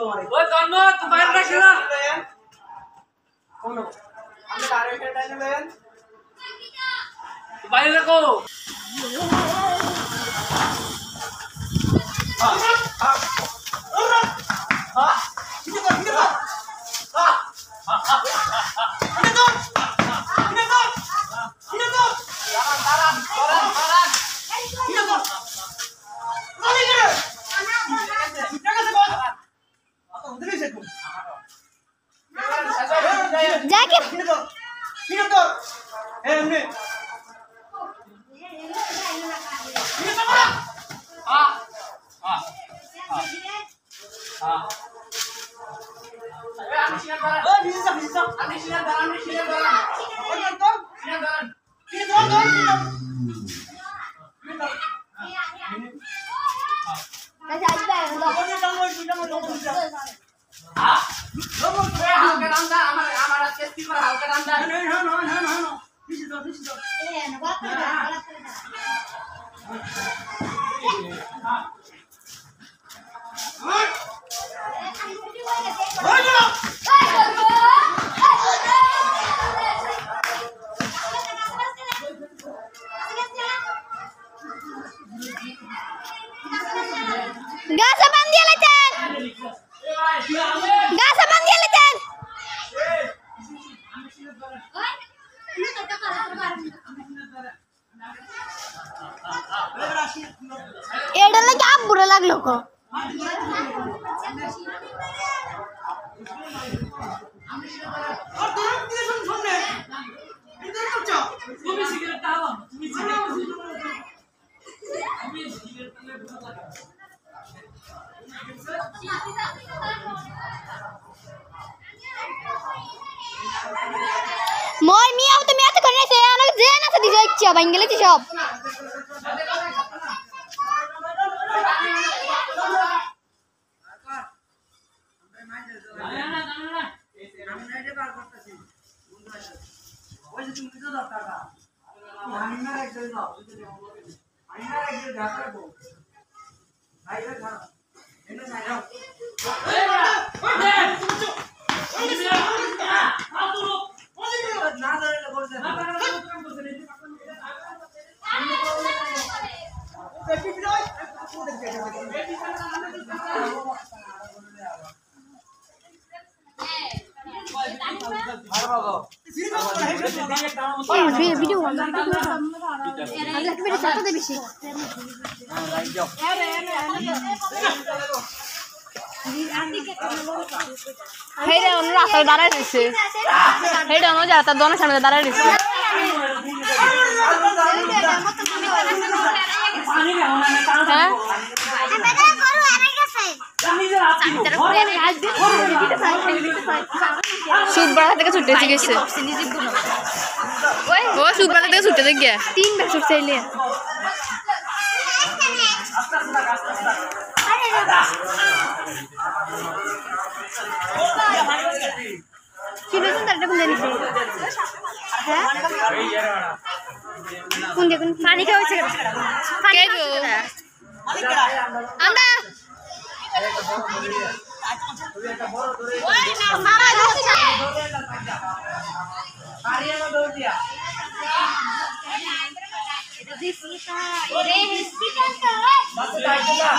ওই জন্ম তো বাইরে রাখি না কোন আমি বাইরে কেটে নেবেন বাইরে রাখো बुरा लागलो को मोर मिया तो मिया तो करने से आना जे ना से दिजो इच्छा बंगले ती सब दाड़ा जाता दोनों सामने दाड़ा सुबह থেকে ছুটে গেছে ও সুবহ থেকে ছুটে গিয়া 3 বার ছুট চাইলে কিরকম তারটা কোন জানিস হ্যাঁ কোন দেখুন পানি খাওয়াছে কে গো আমরা ওই না সারা যাচ্ছে আরিয়ানো দৌড় দিয়া এটা দিসিটা রে দিসিটা বাস দাইলা